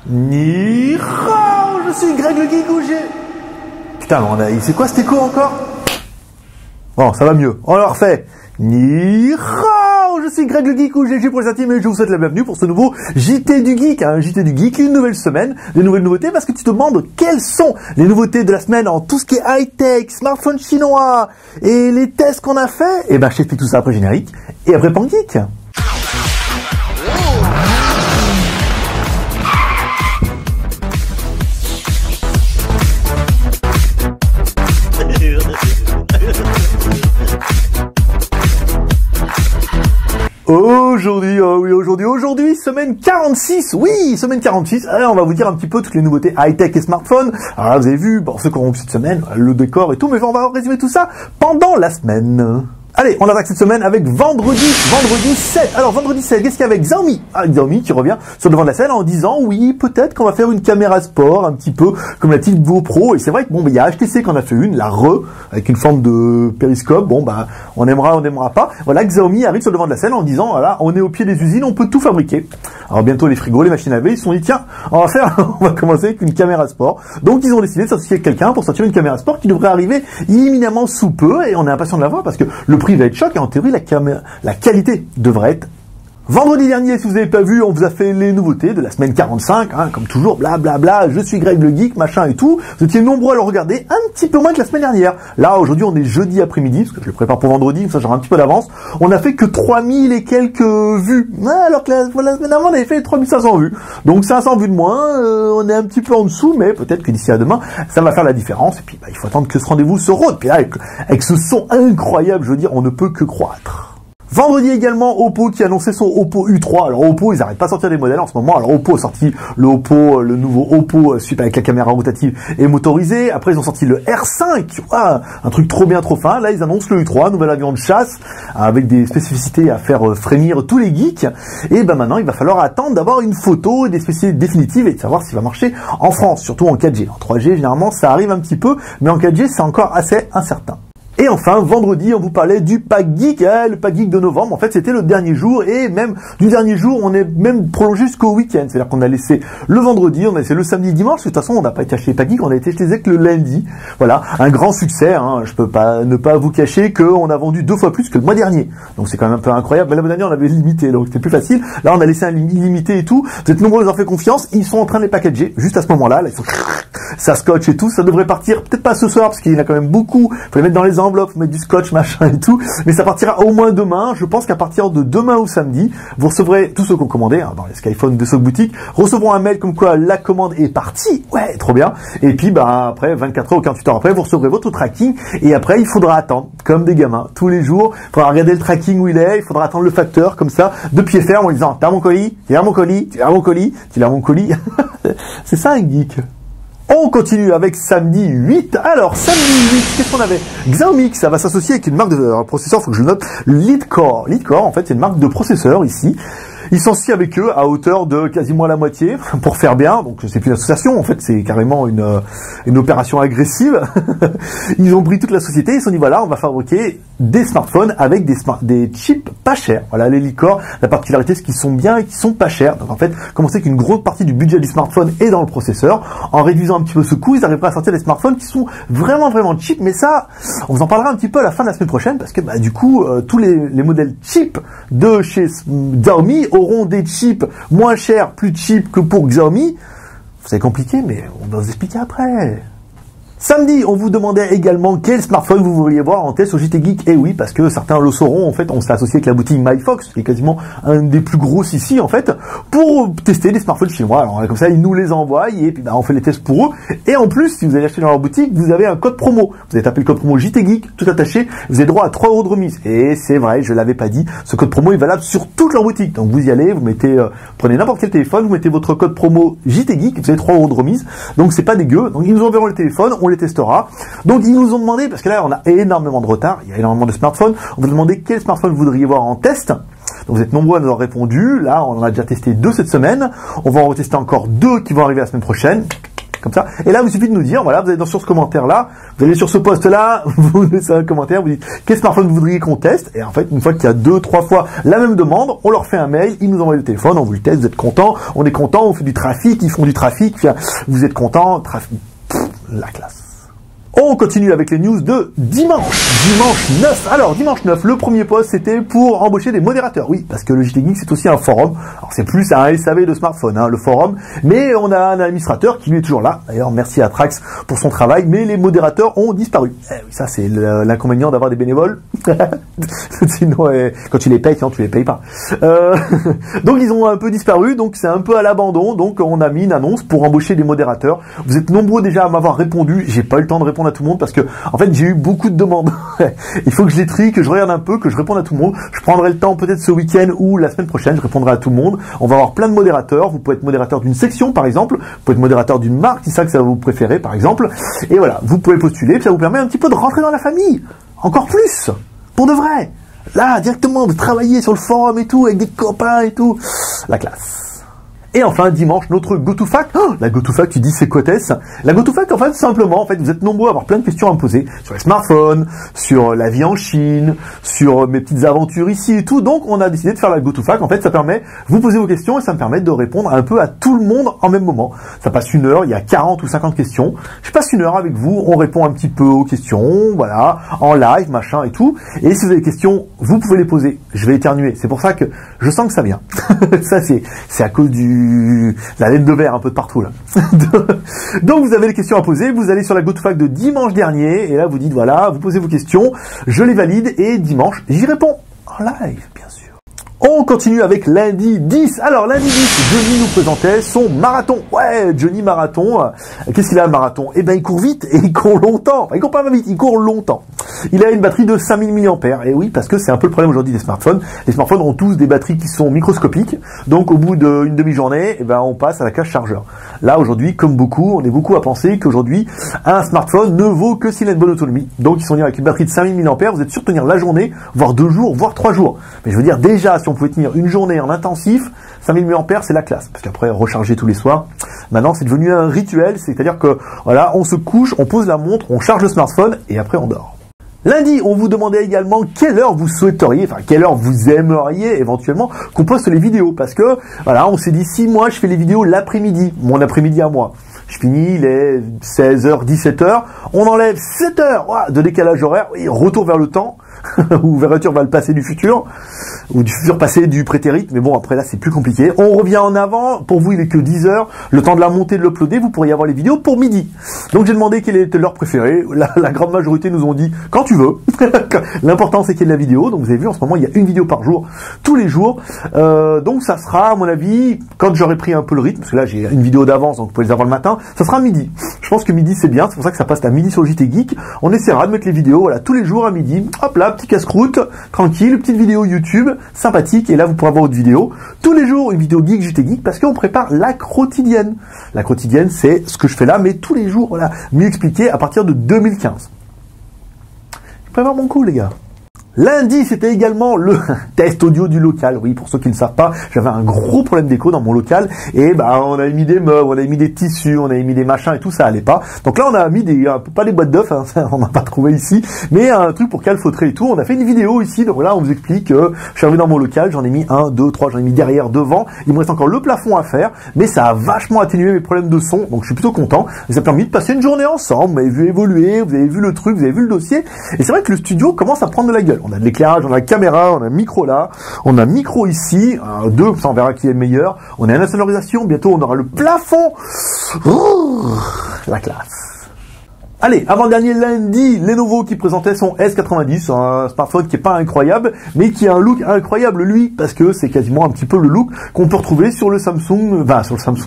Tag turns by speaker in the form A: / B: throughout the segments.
A: Ni hao, je suis Greg le Geek ou j'ai... Putain, c'est quoi cet écho encore? Bon, ça va mieux. On le refait. Ni hao, je suis Greg le Geek ou GG pour les intimes et je vous souhaite la bienvenue pour ce nouveau JT du Geek. Un JT du Geek, une nouvelle semaine, des nouvelles nouveautés, parce que tu te demandes quelles sont les nouveautés de la semaine en tout ce qui est high-tech, smartphone chinois et les tests qu'on a fait. Et ben, je t'explique tout ça après générique et après Pan Geek. Aujourd'hui, semaine 46, oui, semaine 46, alors on va vous dire un petit peu toutes les nouveautés high-tech et smartphones. Alors là, vous avez vu, bon, ceux qui auront cette semaine, le décor et tout, mais on va résumer tout ça pendant la semaine. Allez, on attaque cette semaine avec vendredi 7. Alors, vendredi 7, qu'est-ce qu'il y a avec Xiaomi? Xiaomi qui revient sur le devant de la scène en disant, oui, peut-être qu'on va faire une caméra sport, un petit peu comme la petite GoPro. Et c'est vrai que, bon, il y a HTC qui en a fait une, la avec une forme de périscope. Bon, bah, on aimera pas. Voilà, Xiaomi arrive sur le devant de la scène en disant, voilà, on est au pied des usines, on peut tout fabriquer. Alors, bientôt, les frigos, les machines à laver, ils se sont dit, tiens, on va commencer avec une caméra sport. Donc, ils ont décidé de s'associer avec quelqu'un pour sortir une caméra sport qui devrait arriver imminemment sous peu. Et on est impatient de la voir parce que le prix va être choc et en théorie la qualité devrait être. Vendredi dernier, si vous n'avez pas vu, on vous a fait les nouveautés de la semaine 45, hein, comme toujours, blablabla, je suis Greg le Geek, machin et tout. Vous étiez nombreux à le regarder, un petit peu moins que la semaine dernière. Là, aujourd'hui, on est jeudi après-midi, parce que je le prépare pour vendredi, ça j'aurai un petit peu d'avance. On a fait que 3000 et quelques vues. Alors que la semaine d'avant, on avait fait 3500 vues. Donc 500 vues de moins, on est un petit peu en dessous, mais peut-être que d'ici à demain, ça va faire la différence. Et puis, bah, il faut attendre que ce rendez-vous se rôde. Puis là, avec ce son incroyable, je veux dire, on ne peut que croître. Vendredi également, Oppo qui annonçait son Oppo U3. Alors Oppo, ils n'arrêtent pas de sortir des modèles en ce moment. Alors Oppo a sorti le nouveau Oppo avec la caméra rotative et motorisée. Après, ils ont sorti le R5. Ah, un truc trop bien, trop fin. Là, ils annoncent le U3, nouvel avion de chasse, avec des spécificités à faire frémir tous les geeks. Et ben maintenant, il va falloir attendre d'avoir une photo et des spécificités définitives et de savoir s'il va marcher en France, surtout en 4G. En 3G, généralement, ça arrive un petit peu, mais en 4G, c'est encore assez incertain. Et enfin, vendredi, on vous parlait du Pack Geek, le Pack Geek de novembre. En fait, c'était le dernier jour, et même du dernier jour, on est même prolongé jusqu'au week-end. C'est-à-dire qu'on a laissé le vendredi, on a laissé le samedi, dimanche. De toute façon, on n'a pas été acheter les Pack Geek, on a été acheter les le lundi. Voilà, un grand succès. Hein. Je peux pas ne pas vous cacher qu'on a vendu 2 fois plus que le mois dernier. Donc c'est quand même un peu incroyable. Mais l'année dernière, on avait limité, donc c'était plus facile. Là, on a laissé un illimité et tout. Vous êtes nombreux à leur faire confiance. Ils sont en train de les packager juste à ce moment-là. Là, ils sont... ça scotch et tout. Ça devrait partir, peut-être pas ce soir, parce qu'il y en a quand même beaucoup. Faut les mettre dans les enveloppes, faut mettre du scotch, machin et tout, mais ça partira au moins demain. Je pense qu'à partir de demain ou samedi, vous recevrez, tous ceux qui ont commandé, hein, dans les Skyphone de ce boutique, recevront un mail comme quoi la commande est partie. Ouais, trop bien. Et puis, bah, après, 24 heures ou 48 heures après, vous recevrez votre tracking, et après, il faudra attendre, comme des gamins, tous les jours. Il faudra regarder le tracking où il est, il faudra attendre le facteur, comme ça, de pied ferme, en disant, t'as mon colis, tu as mon colis, tu as mon colis, tu as mon colis. C'est ça, un geek. On continue avec samedi 8. Alors, samedi 8, qu'est-ce qu'on avait? Xiaomi, ça va s'associer avec une marque de processeur, faut que je le note, Leadcore. Leadcore, en fait, c'est une marque de processeur ici. Ils sont sciés avec eux à hauteur de quasiment la moitié pour faire bien. Donc c'est plus une association, en fait c'est carrément une opération agressive. Ils ont pris toute la société, ils se sont dit voilà, on va fabriquer des smartphones avec des chips pas chers. Voilà, les Leadcore, la particularité c'est qu'ils sont bien et qu'ils sont pas chers. Donc en fait, comme on sait qu'une grosse partie du budget du smartphone est dans le processeur, en réduisant un petit peu ce coût, ils arriveraient à sortir des smartphones qui sont vraiment cheap. Mais ça, on vous en parlera un petit peu à la fin de la semaine prochaine parce que bah, du coup, tous les modèles cheap de chez Xiaomi auront des chips moins chers, plus cheap que pour Xiaomi. C'est compliqué, mais on va vous expliquer après. Samedi, on vous demandait également quel smartphone vous vouliez voir en test au JT Geek. Et oui, parce que certains le sauront, en fait, on s'est associé avec la boutique MyFox, qui est quasiment un des plus gros ici, en fait, pour tester des smartphones chinois. Alors, comme ça, ils nous les envoient, et puis, bah, on fait les tests pour eux. Et en plus, si vous allez acheter dans leur boutique, vous avez un code promo. Vous allez taper le code promo JT Geek, tout attaché, vous avez droit à 3 € de remise. Et c'est vrai, je l'avais pas dit, ce code promo est valable sur toute leur boutique. Donc, vous y allez, vous mettez, prenez n'importe quel téléphone, vous mettez votre code promo JT Geek, vous avez 3 € de remise. Donc, c'est pas dégueu. Donc, ils nous enverront le téléphone, on les testera. Donc ils nous ont demandé, parce que là on a énormément de retard, il y a énormément de smartphones, on vous a demandé quel smartphone vous voudriez voir en test. Donc vous êtes nombreux à nous avoir répondu. Là on en a déjà testé 2 cette semaine, on va en retester encore 2 qui vont arriver la semaine prochaine. comme ça. Et là, il suffit de nous dire, voilà, vous allez sur ce commentaire-là, vous allez sur ce post-là, vous laissez un commentaire, vous dites quel smartphone vous voudriez qu'on teste. Et en fait, une fois qu'il y a 2-3 fois la même demande, on leur fait un mail, ils nous envoient le téléphone, on vous le teste, vous êtes content, on est content, on fait du trafic, ils font du trafic, vous êtes content, trafic, la classe. On continue avec les news de dimanche 9. Alors, dimanche 9, le premier post, c'était pour embaucher des modérateurs. Oui, parce que le JT Geek, c'est aussi un forum. Alors, c'est plus un SAV de smartphone, hein, le forum. Mais on a un administrateur qui est toujours là. D'ailleurs, merci à Trax pour son travail. Mais les modérateurs ont disparu. Eh oui, ça, c'est l'inconvénient d'avoir des bénévoles. Sinon, quand tu les payes, sinon tu les payes pas. Donc, ils ont un peu disparu. Donc, c'est un peu à l'abandon. Donc, on a mis une annonce pour embaucher des modérateurs. Vous êtes nombreux déjà à m'avoir répondu. J'ai pas eu le temps de répondre à tout le monde parce que en fait j'ai eu beaucoup de demandes. Il faut que je les trie, que je regarde un peu, que je réponde à tout le monde. Je prendrai le temps peut-être ce week-end ou la semaine prochaine, je répondrai à tout le monde. On va avoir plein de modérateurs. Vous pouvez être modérateur d'une section par exemple, vous pouvez être modérateur d'une marque, si c'est ça que ça vous préférez par exemple. Et voilà, vous pouvez postuler, puis ça vous permet un petit peu de rentrer dans la famille. Encore plus, pour de vrai. Là, directement, de travailler sur le forum et tout, avec des copains et tout. La classe. Et enfin, dimanche, notre GoToFact. Oh, la GoToFact, tu dis c'est quoi est-ce? La GoToFact, en fait, simplement, en fait, vous êtes nombreux à avoir plein de questions à me poser sur les smartphones, sur la vie en Chine, sur mes petites aventures ici et tout. Donc, on a décidé de faire la GoToFact. En fait, ça permet, vous posez vos questions et ça me permet de répondre un peu à tout le monde en même moment. Ça passe 1 heure, il y a 40 ou 50 questions. Je passe 1 heure avec vous, on répond un petit peu aux questions, voilà, en live, machin et tout. Et si vous avez des questions, vous pouvez les poser. Je vais éternuer. C'est pour ça que je sens que ça vient. Ça, c'est à cause la laine de verre un peu de partout là. Donc vous avez les questions à poser, vous allez sur la GoToFact de dimanche dernier et là vous dites voilà, vous posez vos questions, je les valide et dimanche j'y réponds en live bien sûr. On continue avec lundi 10. Alors lundi 10, Johnny nous présentait son marathon. Ouais, Johnny marathon. Qu'est-ce qu'il a le marathon? Eh ben il court vite et il court longtemps. Enfin, il court pas vite, il court longtemps. Il a une batterie de 5000 mAh. Et oui, parce que c'est un peu le problème aujourd'hui des smartphones. Les smartphones ont tous des batteries qui sont microscopiques. Donc au bout d'une demi-journée, eh ben on passe à la case chargeur. Là aujourd'hui, comme beaucoup, on est beaucoup à penser qu'aujourd'hui, un smartphone ne vaut que s'il a une bonne autonomie. Donc ils sont avec une batterie de 5000 mAh, vous êtes sûr de tenir la journée, voire 2 jours, voire 3 jours. Mais je veux dire déjà, si on pouvait tenir une journée en intensif, 5000 mAh c'est la classe. Parce qu'après, recharger tous les soirs, maintenant c'est devenu un rituel, c'est-à-dire que voilà, on se couche, on pose la montre, on charge le smartphone et après on dort. Lundi, on vous demandait également quelle heure vous souhaiteriez, enfin quelle heure vous aimeriez éventuellement qu'on poste les vidéos. Parce que voilà, on s'est dit si moi je fais les vidéos l'après-midi, mon après-midi à moi. Je finis les 16h, 17h, on enlève 7h de décalage horaire, oui, retour vers le temps, ou vers le futur va le passé du futur, ou du futur passé du prétérit, mais bon après là c'est plus compliqué. On revient en avant, pour vous il est que 10h, le temps de la monter, de l'uploader, vous pourriez avoir les vidéos pour midi. Donc j'ai demandé quelle était l'heure préférée, la grande majorité nous ont dit quand tu veux. L'important c'est qu'il y ait de la vidéo, donc vous avez vu en ce moment il y a une vidéo par jour, tous les jours, donc ça sera à mon avis, quand j'aurai pris un peu le rythme, parce que là j'ai une vidéo d'avance donc vous pouvez les avoir le matin, ça sera midi. Je pense que midi c'est bien, c'est pour ça que ça passe à midi sur le JT Geek. On essaiera de mettre les vidéos voilà, tous les jours à midi, hop là, petit casse-croûte, tranquille, petite vidéo YouTube, sympathique, et là vous pourrez avoir votre vidéo. Tous les jours une vidéo Geek, JT Geek, parce qu'on prépare la quotidienne. La quotidienne c'est ce que je fais là, mais tous les jours, voilà, mieux expliqué à partir de 2015. Je prépare mon coup les gars. Lundi, c'était également le test audio du local. Oui, pour ceux qui ne savent pas, j'avais un gros problème d'écho dans mon local et bah on avait mis des meubles, on avait mis des tissus, on avait mis des machins et tout, ça allait pas. Donc là, on a mis pas des boîtes d'œufs, hein, on n'a pas trouvé ici, mais un truc pour calfeutrer et tout. On a fait une vidéo ici, donc là, on vous explique que je suis arrivé dans mon local, j'en ai mis 1, 2, 3, j'en ai mis derrière, devant. Il me reste encore le plafond à faire, mais ça a vachement atténué mes problèmes de son, donc je suis plutôt content. Et ça a permis de passer une journée ensemble. Vous m'avez vu évoluer, vous avez vu le truc, vous avez vu le dossier. Et c'est vrai que le studio commence à prendre de la gueule. On a de l'éclairage, on a la caméra, on a un micro là, on a un micro ici, deux, ça on verra qui est le meilleur. On a une insonorisation, bientôt on aura le plafond. La classe. Allez, avant-dernier lundi, Lenovo qui présentait son S90, un smartphone qui est pas incroyable, mais qui a un look incroyable lui, parce que c'est quasiment un petit peu le look qu'on peut retrouver sur le Samsung,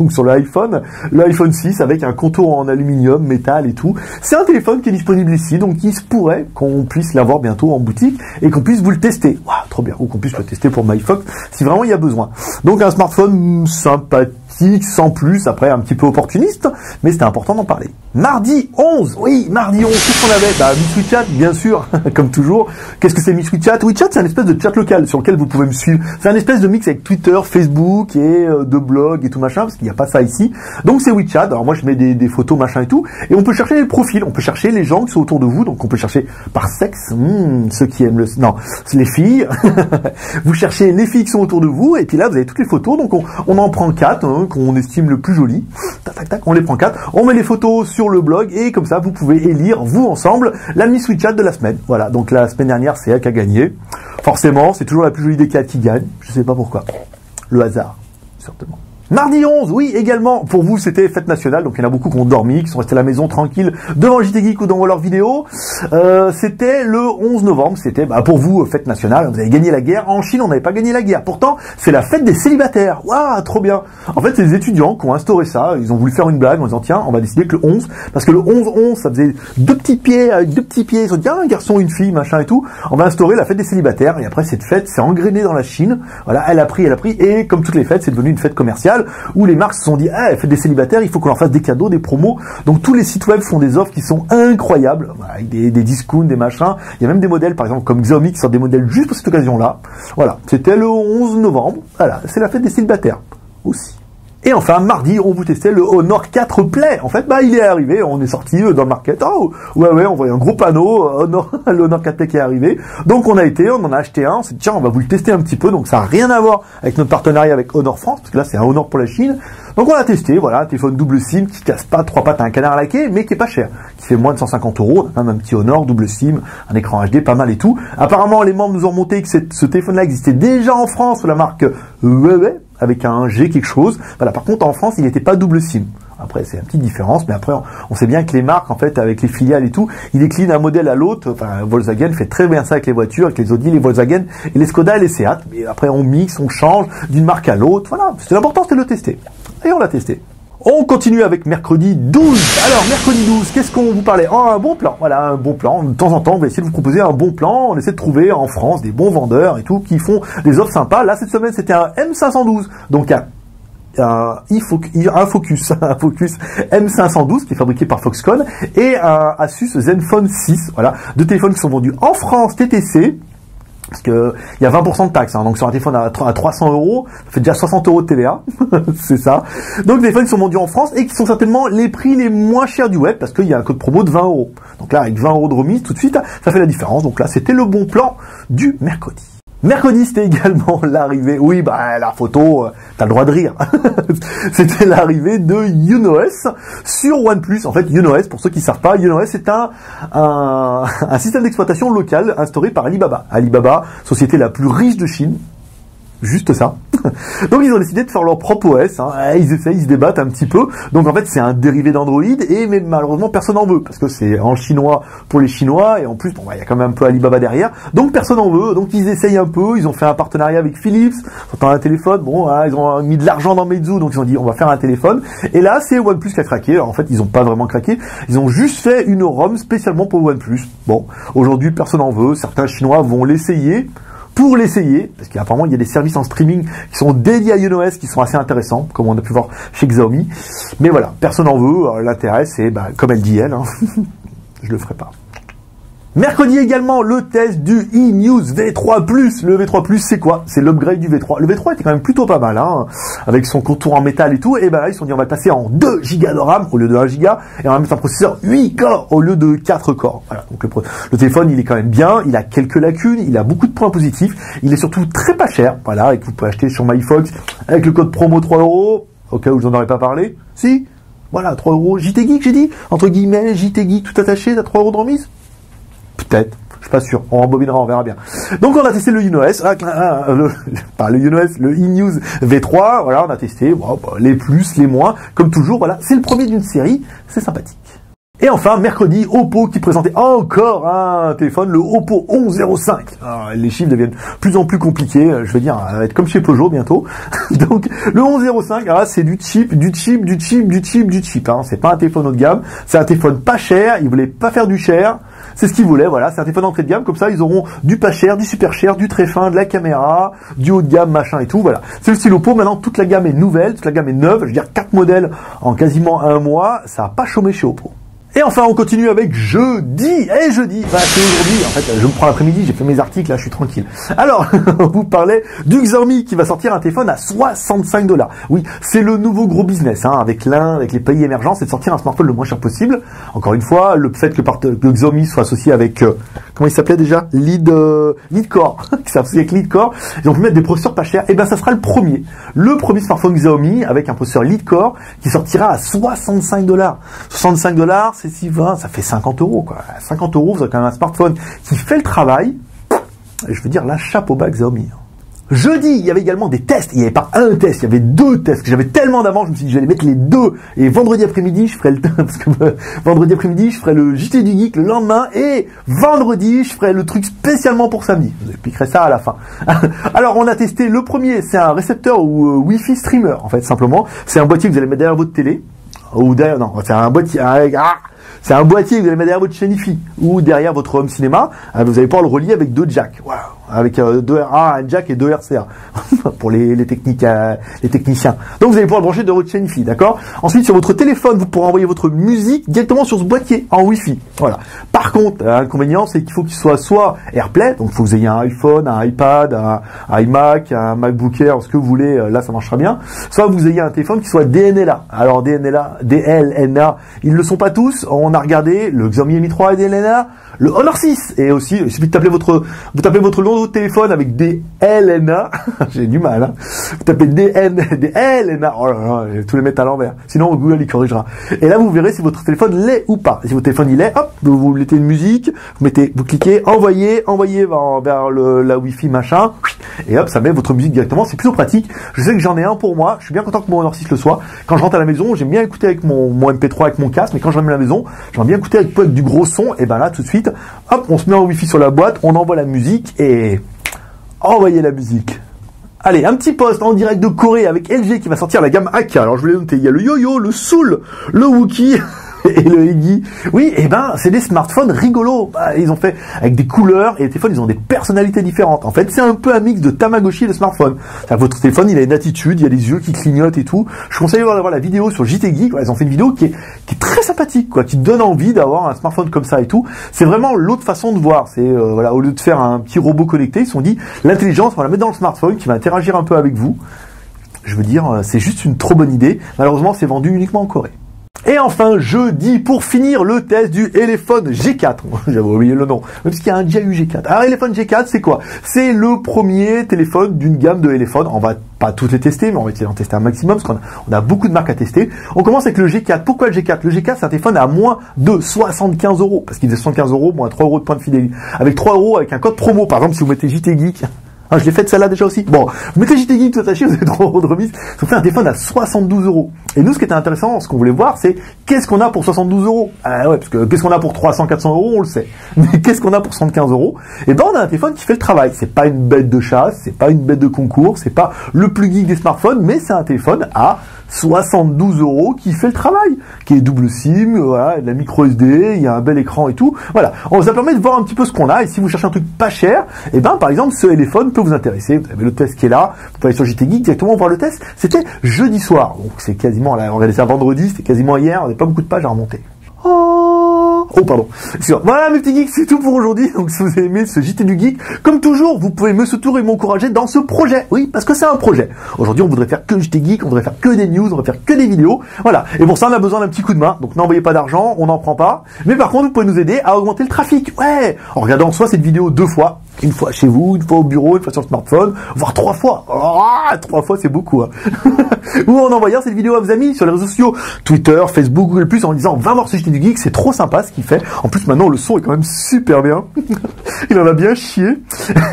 A: sur l'iPhone 6 avec un contour en aluminium, métal et tout. C'est un téléphone qui est disponible ici, donc il se pourrait qu'on puisse l'avoir bientôt en boutique et qu'on puisse vous le tester. Waouh, trop bien, ou qu'on puisse le tester pour MyFox si vraiment il y a besoin. Donc un smartphone sympathique, pratique, sans plus, après un petit peu opportuniste, mais c'était important d'en parler. Mardi 11, oui, mardi 11, qu'est-ce qu'on avait? Bah, Miss WeChat, bien sûr, comme toujours. Qu'est-ce que c'est Miss WeChat? WeChat, c'est un espèce de chat local sur lequel vous pouvez me suivre. C'est un espèce de mix avec Twitter, Facebook et de blog et tout machin, parce qu'il n'y a pas ça ici. Donc c'est WeChat, alors moi je mets des photos machin et tout, et on peut chercher les profils, on peut chercher les gens qui sont autour de vous, donc on peut chercher par sexe, ceux qui aiment non, c'est les filles, vous cherchez les filles qui sont autour de vous, et puis là vous avez toutes les photos, donc on en prend 4, qu'on estime le plus joli, tac tac tac, on les prend 4, on met les photos sur le blog, et comme ça vous pouvez élire, vous ensemble, la Miss WeChat de la semaine. Voilà, donc la semaine dernière c'est elle qui a gagné, forcément c'est toujours la plus jolie des 4 qui gagne, je sais pas pourquoi, le hasard, certainement. Mardi 11, oui, également, pour vous, c'était fête nationale, donc il y en a beaucoup qui ont dormi, qui sont restés à la maison tranquilles devant JT Geek ou devant leurs vidéos. C'était le 11 novembre, c'était pour vous, fête nationale, vous avez gagné la guerre. En Chine, on n'avait pas gagné la guerre. Pourtant, c'est la fête des célibataires. Waouh, trop bien. En fait, c'est les étudiants qui ont instauré ça, ils ont voulu faire une blague en disant, tiens, on va décider que le 11, parce que le 11-11, ça faisait deux petits pieds, avec deux petits pieds, ils ont dit, ah, un garçon, une fille, machin et tout, on va instaurer la fête des célibataires, et après, cette fête s'est engrainée dans la Chine, voilà, elle a pris, et comme toutes les fêtes, c'est devenu une fête commerciale, où les marques se sont dit, ah, fête des célibataires, il faut qu'on leur fasse des cadeaux, des promos. Donc tous les sites web font des offres qui sont incroyables, avec des discounts, des machins. Il y a même des modèles, par exemple, comme Xiaomi, qui sortent des modèles juste pour cette occasion-là. Voilà, c'était le 11 novembre. Voilà, c'est la fête des célibataires aussi. Et enfin, mardi, on vous testait le Honor 4 Play. En fait, il est arrivé, on est sorti dans le market. Oh, ouais, on voyait un gros panneau, le Honor 4 Play qui est arrivé. Donc on en a acheté un, on s'est dit, tiens, on va vous le tester un petit peu. Donc ça n'a rien à voir avec notre partenariat avec Honor France, parce que là c'est un Honor pour la Chine. Donc on l'a testé, voilà, un téléphone double SIM qui casse pas trois pattes à un canard laqué, mais qui est pas cher, qui fait moins de 150 €. On a même un petit Honor double SIM, un écran HD, pas mal et tout. Apparemment, les membres nous ont remonté que ce téléphone-là existait déjà en France sous la marque Huawei, avec un G quelque chose. Voilà, par contre en France il n'était pas double SIM. Après c'est une petite différence, mais après on sait bien que les marques en fait avec les filiales et tout, ils déclinent un modèle à l'autre. Enfin Volkswagen fait très bien ça avec les voitures, avec les Audi, les Volkswagen et les Skoda et les Seat. Mais après on mixe, on change d'une marque à l'autre. Voilà, c'était l'important, c'était de le tester. Et on l'a testé. On continue avec mercredi 12. Alors, mercredi 12, qu'est-ce qu'on vous parlait? Oh, un bon plan. Voilà, un bon plan. De temps en temps, on va essayer de vous proposer un bon plan. On essaie de trouver en France des bons vendeurs et tout qui font des offres sympas. Là, cette semaine, c'était un M512. Donc, un Focus M512 qui est fabriqué par Foxconn et un Asus Zenfone 6. Voilà, deux téléphones qui sont vendus en France TTC. Parce que il y a 20% de taxes, donc sur un téléphone à 300 €, ça fait déjà 60 € de TVA, c'est ça. Donc les téléphones qui sont vendus en France et qui sont certainement les prix les moins chers du web, parce qu'il y a un code promo de 20 €. Donc là, avec 20 € de remise, tout de suite, ça fait la différence. Donc là, c'était le bon plan du mercredi. Mercredi, c'était également l'arrivée, oui, la photo, t'as le droit de rire. C'était l'arrivée de YunOS sur OnePlus. En fait, YunOS, pour ceux qui ne savent pas, YunOS c'est un système d'exploitation local instauré par Alibaba. Alibaba, société la plus riche de Chine. Juste ça. Donc ils ont décidé de faire leur propre OS, ils essayent, ils se débattent un petit peu. Donc en fait c'est un dérivé d'Android, mais malheureusement personne n'en veut, parce que c'est en chinois pour les Chinois, et en plus il y a quand même un peu Alibaba derrière, donc personne n'en veut. Donc ils essayent un peu, ils ont fait un partenariat avec Philips, sortant un téléphone, ils ont mis de l'argent dans Meizu, donc ils ont dit on va faire un téléphone, et là c'est OnePlus qui a craqué. Alors, en fait ils n'ont pas vraiment craqué, ils ont juste fait une ROM spécialement pour OnePlus. Bon, aujourd'hui personne n'en veut, certains Chinois vont l'essayer, pour l'essayer, parce qu'apparemment il y a des services en streaming qui sont dédiés à YunOS qui sont assez intéressants, comme on a pu voir chez Xiaomi. Mais voilà, personne n'en veut. L'intérêt c'est, comme elle dit elle, je le ferai pas. Mercredi également, le test du eNews V3+. Le V3+, c'est quoi? C'est l'upgrade du V3. Le V3 était quand même plutôt pas mal, avec son contour en métal et tout. Et là, ils se sont dit, on va le passer en 2 Go de RAM au lieu de 1 Go. Et on va mettre un processeur 8 corps au lieu de 4 corps. Voilà. Donc le téléphone, il est quand même bien. Il a quelques lacunes. Il a beaucoup de points positifs. Il est surtout très pas cher. Voilà. Et que vous pouvez acheter sur MyFox avec le code promo 3 €. Au cas où je n'en aurais pas parlé. Si. Voilà, 3 €. JT Geek, j'ai dit. Entre guillemets, JT Geek tout attaché, t'as 3 € de remise? Peut-être, je suis pas sûr, on rembobinera, on verra bien. Donc on a testé le YunOS, le YunOS, le eNews V3, voilà, on a testé, les plus, les moins, comme toujours, voilà, c'est le premier d'une série, c'est sympathique. Et enfin, mercredi, Oppo qui présentait encore un téléphone, le Oppo 1105. Alors, les chiffres deviennent de plus en plus compliqués, je veux dire, ça va être comme chez Peugeot bientôt. Donc, le 1105, c'est du cheap. C'est pas un téléphone haut de gamme, c'est un téléphone pas cher, il voulait pas faire du cher. c'est ce qu'ils voulaient, voilà, c'est un téléphone d'entrée de gamme, comme ça ils auront du pas cher, du super cher, du très fin, de la caméra, du haut de gamme, machin et tout, voilà. C'est le style Oppo, maintenant toute la gamme est nouvelle, toute la gamme est neuve, je veux dire 4 modèles en quasiment un mois, ça n'a pas chômé chez Oppo. Et enfin, on continue avec jeudi. Et jeudi, bah, c'est aujourd'hui. En fait, je me prends l'après-midi, j'ai fait mes articles, là, je suis tranquille. Alors, on vous parlait du Xiaomi qui va sortir un téléphone à 65 $. Oui, c'est le nouveau gros business, hein, avec l'Inde, avec les pays émergents, c'est de sortir un smartphone le moins cher possible. Encore une fois, le fait que le Xiaomi soit associé avec, comment il s'appelait déjà? Leadcore. qui s'associe avec Leadcore. Ils ont pu mettre des processeurs pas chers. Et ben, ça sera le premier smartphone Xiaomi avec un processeur Leadcore qui sortira à 65 $. 65 $, c'est 6,20, ça fait 50 €, quoi. 50 €, vous avez quand même un smartphone qui fait le travail. Je veux dire, là, chapeau bas Xiaomi. Jeudi, il y avait également des tests. Il n'y avait pas un test, il y avait 2 tests que j'avais tellement d'avance. Je me suis dit, je vais les mettre les 2. Et vendredi après-midi, je ferai le parce que vendredi après-midi, je ferai le JT du Geek le lendemain. Et vendredi, je ferai le truc spécialement pour samedi. Je vous expliquerai ça à la fin. Alors, on a testé le premier. C'est un récepteur ou Wi-Fi streamer, en fait, simplement. C'est un boîtier que vous allez mettre derrière votre télé. Ou derrière, non, c'est un boîtier, c'est un boîtier que vous allez mettre derrière votre chaîne Wi-Fi ou derrière votre home cinéma. Vous allez pouvoir le relier avec 2 jacks. Wow. Avec un jack et 2 RCA pour les techniciens. Donc vous allez pouvoir le brancher de votre chaîne Wi-Fi, d'accord? Ensuite, sur votre téléphone, vous pourrez envoyer votre musique directement sur ce boîtier en Wi-Fi. Voilà. Par contre, l'inconvénient, c'est qu'il faut qu'il soit soit AirPlay, donc il faut que vous ayez un iPhone, un iPad, un iMac, un MacBook Air, ce que vous voulez, là ça marchera bien. Soit vous ayez un téléphone qui soit DLNA. Alors DLNA, ils ne le sont pas tous. On a regardé le Xiaomi Mi 3 et DLNA, le Honor 6 et aussi, il suffit de taper vous tapez votre nom de votre téléphone avec DLNA, j'ai du mal, hein. Vous tapez DLNA, oh là là, je vais tous les mettre à l'envers, sinon Google il corrigera. Et là vous verrez si votre téléphone l'est ou pas. Si votre téléphone il est, hop, vous mettez une musique, vous cliquez, envoyez vers la Wi-Fi machin, et hop, ça met votre musique directement, c'est plutôt pratique. Je sais que j'en ai un pour moi, je suis bien content que mon Honor 6 le soit. Quand je rentre à la maison, j'aime bien écouter avec mon MP3 avec mon casque, mais quand je rentre à la maison, j'aime bien écouter avec du gros son, et ben là tout de suite, hop, on se met en Wi-Fi sur la boîte, on envoie la musique et envoyez la musique. Allez, un petit post en direct de Corée avec LG qui va sortir la gamme AK. Alors je voulais noter, il y a le Yo-Yo, le Soul, le Wookie et le Iggy. Oui, et ben c'est des smartphones rigolos. Ils ont fait avec des couleurs et les téléphones ils ont des personnalités différentes. En fait, c'est un peu un mix de Tamagotchi et de smartphone. Votre téléphone il a une attitude, il y a les yeux qui clignotent et tout. Je conseille d'avoir la vidéo sur JT Geek. Ils ont fait une vidéo qui est très sympathique, quoi, qui donne envie d'avoir un smartphone comme ça et tout. C'est vraiment l'autre façon de voir. C'est voilà, au lieu de faire un petit robot connecté, ils se sont dit l'intelligence, on va la mettre dans le smartphone qui va interagir un peu avec vous. Je veux dire, c'est juste une trop bonne idée. Malheureusement, c'est vendu uniquement en Corée. Et enfin, jeudi, pour finir, le test du Elephone G4. J'avais oublié le nom, même s'il y a déjà eu G4. Alors, Elephone G4, c'est quoi? C'est le premier téléphone d'une gamme de Elephone. On va pas toutes les tester, mais on va essayer d'en tester un maximum, parce qu'on a beaucoup de marques à tester. On commence avec le G4. Pourquoi le G4? Le G4, c'est un téléphone à moins de 75 €. Parce qu'il faisait 75 €, moins 3 € de points de fidélité. Avec 3 € avec un code promo. Par exemple, si vous mettez JT Geek, ah, je l'ai fait celle-là déjà aussi. Bon, vous mettez JT Geek tout attaché, vous avez 3 € de remise. Ça vous fait un téléphone à 72 €. Et nous, ce qui était intéressant, ce qu'on voulait voir, c'est qu'est-ce qu'on a pour 72 €. Ah ouais, parce que qu'est-ce qu'on a pour 300, 400 €, on le sait. Mais qu'est-ce qu'on a pour 75 €? Et ben, on a un téléphone qui fait le travail. C'est pas une bête de chasse, c'est pas une bête de concours, c'est pas le plus geek des smartphones, mais c'est un téléphone à 72 € qui fait le travail, qui est double SIM, voilà, de la micro SD, il y a un bel écran et tout. Voilà. Ça permet de voir un petit peu ce qu'on a. Et si vous cherchez un truc pas cher, et ben, par exemple, ce téléphone peut vous intéresser. Vous avez le test qui est là. Vous pouvez aller sur JT Geek directement voir le test. C'était jeudi soir. Donc, c'est quasiment, là, on regardait ça vendredi, c'était quasiment hier. On n'a pas beaucoup de pages à remonter. Oh pardon. Voilà mes petits geeks, c'est tout pour aujourd'hui. Donc si vous avez aimé ce JT du Geek, comme toujours, vous pouvez me soutenir et m'encourager dans ce projet. Oui, parce que c'est un projet. Aujourd'hui, on voudrait faire que JT Geek, on voudrait faire que des news, on voudrait faire que des vidéos. Voilà. Et pour ça, on a besoin d'un petit coup de main. Donc n'envoyez pas d'argent, on n'en prend pas. Mais par contre, vous pouvez nous aider à augmenter le trafic. Ouais. En regardant soit cette vidéo 2 fois. Une fois chez vous, une fois au bureau, une fois sur le smartphone, voire 3 fois. Oh, 3 fois, c'est beaucoup. Hein. Ou en envoyant cette vidéo à vos amis sur les réseaux sociaux, Twitter, Facebook, Google+, en disant « Va voir ce JT du Geek, c'est trop sympa ce qu'il fait. » En plus, maintenant, le son est quand même super bien. Il en a bien chié.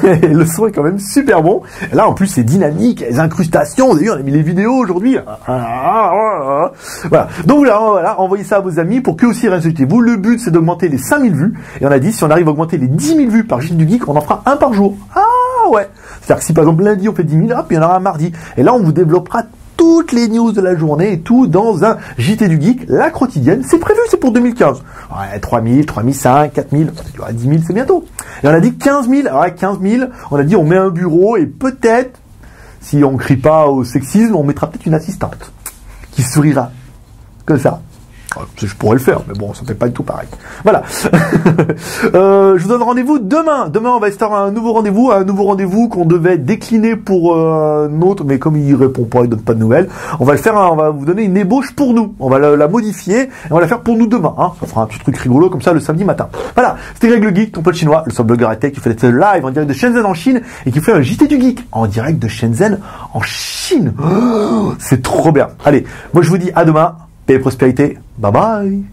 A: Le son est quand même super bon. Et là, en plus, c'est dynamique, les incrustations. Vous avez vu, on a mis les vidéos aujourd'hui. Voilà. Donc voilà, envoyez ça à vos amis pour qu'eux aussi résultent. Vous, le but, c'est d'augmenter les 5000 vues. Et on a dit, si on arrive à augmenter les 10 000 vues par JT du Geek, on en fera un par jour. Ah ouais. C'est-à-dire que si par exemple lundi on fait 10 000, hop, il y en aura un mardi. Et là, on vous développera toutes les news de la journée et tout dans un JT du Geek, la quotidienne. C'est prévu, c'est pour 2015. Ouais, 3000, 3005, 4000, 10 000, c'est bientôt. Et on a dit 15 000, ouais, 15 000, on a dit on met un bureau et peut-être, si on crie pas au sexisme, on mettra peut-être une assistante qui sourira. Comme ça. Je pourrais le faire, mais bon, ça fait pas du tout pareil. Voilà. Je vous donne rendez-vous demain. Demain, on va faire un nouveau rendez-vous qu'on devait décliner pour un autre, mais comme il répond pas, il donne pas de nouvelles, on va le faire, on va vous donner une ébauche pour nous. On va la modifier et on va la faire pour nous demain. Hein. Ça fera un petit truc rigolo comme ça le samedi matin. Voilà. C'était Greg le Geek, ton pote chinois, le seul blogueur high tech qui fait des live en direct de Shenzhen en Chine et qui fait un JT du Geek en direct de Shenzhen en Chine. Oh, c'est trop bien. Allez, moi je vous dis à demain. Paix et prospérité. Bye bye.